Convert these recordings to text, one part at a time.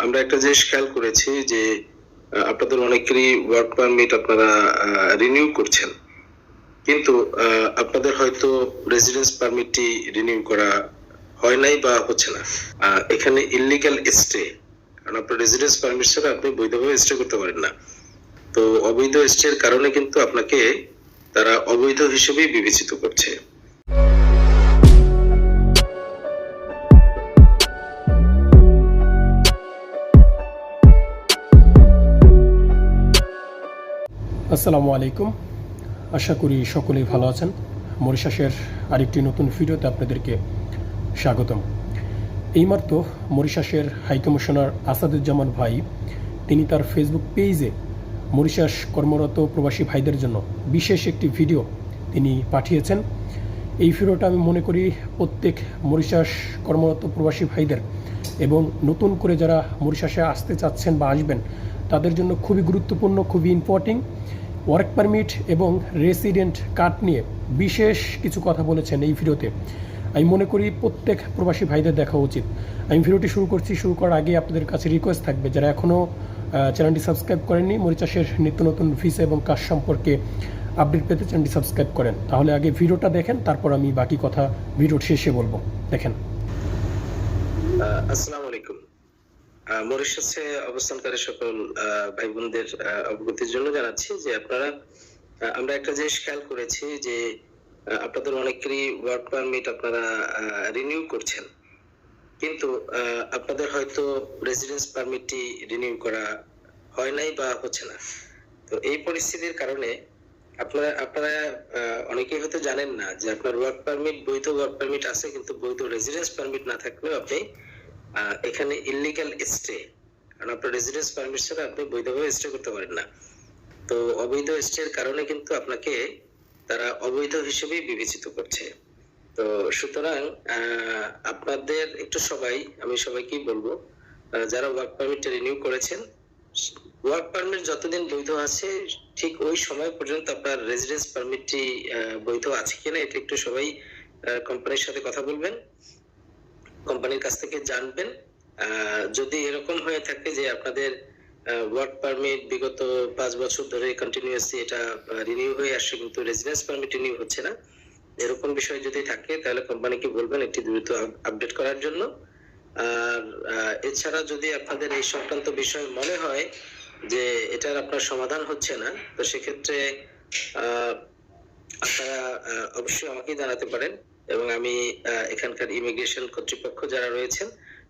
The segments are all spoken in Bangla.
আমরা একটা জিনিস খেয়াল করেছি যে আপনাদের অনেকেরই ওয়ার্ক পারমিট আপনারা রিনিউ করছেন, কিন্তু আপনাদের হয়তো রেসিডেন্স পারমিটটি রিনিউ করা হয় নাই বা হচ্ছে না। এখানে ইললিগাল স্টে, কারণ আপনার রেসিডেন্স পারমিট ছাড়া আপনি বৈধভাবে স্টে করতে পারেন না। তো অবৈধ স্টের কারণে কিন্তু আপনাকে তারা অবৈধ হিসেবেই বিবেচিত করছে। আসসালামু আলাইকুম, আশা করি সকলেই ভালো আছেন। মরিশাসের আরেকটি নতুন ভিডিওতে আপনাদেরকে স্বাগতম। এইমাত্র মরিশাসের হাইকমিশনার আসাদুজ্জামান ভাই তিনি তার ফেসবুক পেজে মরিশাস কর্মরত প্রবাসী ভাইদের জন্য বিশেষ একটি ভিডিও তিনি পাঠিয়েছেন। এই ভিডিওটা আমি মনে করি প্রত্যেক মরিশাস কর্মরত প্রবাসী ভাইদের এবং নতুন করে যারা মরিশাসে আসতে চাচ্ছেন বা আসবেন তাদের জন্য খুবই গুরুত্বপূর্ণ, খুবই ইম্পর্টেন্ট। ওয়ার্ক পারমিট এবং রেসিডেন্ট কার্ড নিয়ে বিশেষ কিছু কথা বলেছেন এই ভিডিওতে। আমি মনে করি প্রত্যেক প্রবাসী ভাইদের দেখা উচিত। আমি ভিডিওটি শুরু করছি। শুরু করার আগে আপনাদের কাছে রিকোয়েস্ট থাকবে, যারা এখনও চ্যানেলটি সাবস্ক্রাইব করেননি, মরিচাষের নিত্য নতুন ভিসা এবং কাজ সম্পর্কে আপডেট পেতে চ্যানেলটি সাবস্ক্রাইব করেন। তাহলে আগে ভিডিওটা দেখেন, তারপর আমি বাকি কথা ভিডিওর শেষে বলবো। দেখেন। আসসালামু আলাইকুম। মরিশাসে অবস্থানকারী সকল ভাই বোনদের অবগতির জন্য জানাচ্ছি যে আমরা একটা জিনিস খেয়াল করেছি যে আপনাদের অনেকেরই ওয়ার্ক পারমিট আপনারা রিনিউ করছেন, কিন্তু আপনাদের হয়তো রেসিডেন্স পারমিটটি রিনিউ করা হয় নাই বা হচ্ছে না। তো এই পরিস্থিতির কারণে আপনারা অনেকেই হয়তো জানেন না যে আপনার ওয়ার্ক পারমিট, বৈধ ওয়ার্ক পারমিট আছে, কিন্তু বৈধ রেসিডেন্স পারমিট না থাকলেও আপনি এখানে ইললিগাল স্টে, কারণ আপনার রেসিডেন্স পারমিট ছাড়া আপনি বৈধভাবে স্টে করতে পারেন না। তো অবৈধ স্টের কারণে কিন্তু আপনাকে তারা অবৈধ হিসেবেই বিবেচিত করছে। তো সুতরাং আপনাদের একটু আমি সবাইকেই বলবো, যারা ওয়ার্ক পারমিটটা রিনিউ করেছেন, ওয়ার্ক পারমিট যতদিন বৈধ আছে ঠিক ওই সময় পর্যন্ত আপনার রেসিডেন্স পারমিটটি বৈধ আছে কিনা এটা একটু সবাই কোম্পানির সাথে কথা বলবেন, কোম্পানির কাছ থেকে জানবেন। যদি এরকম হয়ে থাকে যে আপনাদের ওয়ার্ক পারমিট বিগত 5 বছর ধরে কন্টিনিউয়াসলি এটা রিনিউ হয়ে আসছে কিন্তু রেসিডেন্স পারমিট রিনিউ হচ্ছে না, এরকম বিষয় যদি থাকে তাহলে কোম্পানিকে বলবেন একটি দ্রুত আপডেট করার জন্য। আর এছাড়া যদি আপনাদের এই সংক্রান্ত বিষয় মনে হয় যে এটার আপনার সমাধান হচ্ছে না, তো সেক্ষেত্রে আপনারা অবশ্যই আমাকে জানাতে পারেন এবং আমি এখানকার ইমিগ্রেশন কর্তৃপক্ষ যারা রয়েছেন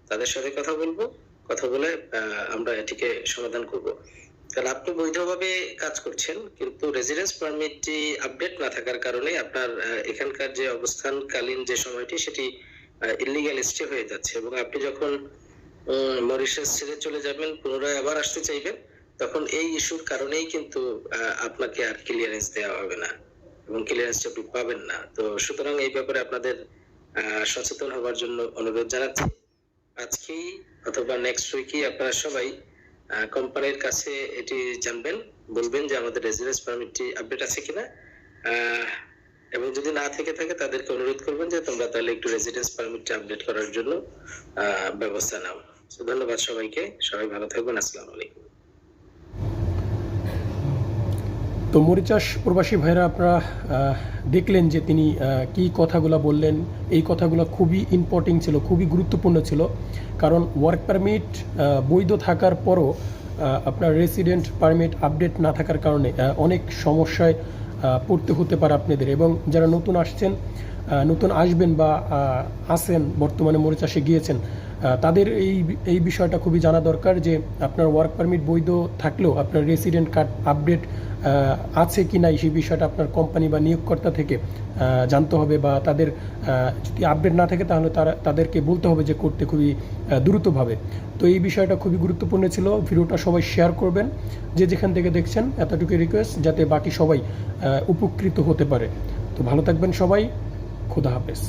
তাদের সাথে কথা বলে আমরা এটিকে সমাধান করব। কারণ আপনি বৈধভাবে কাজ করছেন, কিন্তু রেসিডেন্স পারমিটটি আপডেট না থাকার কারণে আপনার এখানকার যে অবস্থানকালীন যে সময়টি সেটি ইললিগাল স্টে হয়ে যাচ্ছে, এবং আপনি যখন মরিশাস ছেড়ে চলে যাবেন, পুনরায় আবার আসতে চাইবেন, তখন এই ইস্যুর কারণেই কিন্তু আপনাকে আর ক্লিয়ারেন্স দেওয়া হবে না এবং ক্লিয়ারেন্সটা আপনি পাবেন না। তো সুতরাং এই ব্যাপারে আপনাদের সচেতন হওয়ার জন্য অনুরোধ জানাচ্ছি। আজকেই অথবা নেক্সট উইকই আপনারা সবাই কোম্পানির কাছে এটি জানবেন, বলবেন যে আমাদের রেসিডেন্স পারমিটটি আপডেট আছে কিনা, এবং যদি না থেকে থাকে তাদেরকে অনুরোধ করবেন যে তোমরা তাহলে একটু রেসিডেন্স পারমিটটা আপডেট করার জন্য ব্যবস্থা নাও। ধন্যবাদ সবাইকে, সবাই ভালো থাকবেন। আসসালামু আলাইকুম। তো মরিচাস প্রবাসী ভাইরা, আপনারা দেখলেন যে তিনি কি কথাগুলো বললেন। এই কথাগুলো খুবই ইম্পর্টেন্ট ছিল, খুবই গুরুত্বপূর্ণ ছিল। কারণ ওয়ার্ক পারমিট বৈধ থাকার পরও আপনার রেসিডেন্ট পারমিট আপডেট না থাকার কারণে অনেক সমস্যায় পড়তে হতে পারে আপনাদের। এবং যারা নতুন আসবেন বা আসেন, বর্তমানে মরিচাসে গিয়েছেন, তাদের এই বিষয়টা খুবই জানা দরকার যে আপনার ওয়ার্ক পারমিট বৈধ থাকলেও আপনার রেসিডেন্ট কার্ড আপডেট আছে কি নাই সেই বিষয়টা আপনার কোম্পানি বা নিয়োগকর্তা থেকে জানতে হবে, বা তাদের যদি আপডেট না থাকে তাহলে তাদেরকে বলতে হবে যে করতে খুবই দ্রুতভাবে। তো এই বিষয়টা খুবই গুরুত্বপূর্ণ ছিল। ভিডিওটা সবাই শেয়ার করবেন, যে যেখান থেকে দেখছেন, এতটুকু রিকোয়েস্ট, যাতে বাকি সবাই উপকৃত হতে পারে। তো ভালো থাকবেন সবাই, খোদা হাফেজ।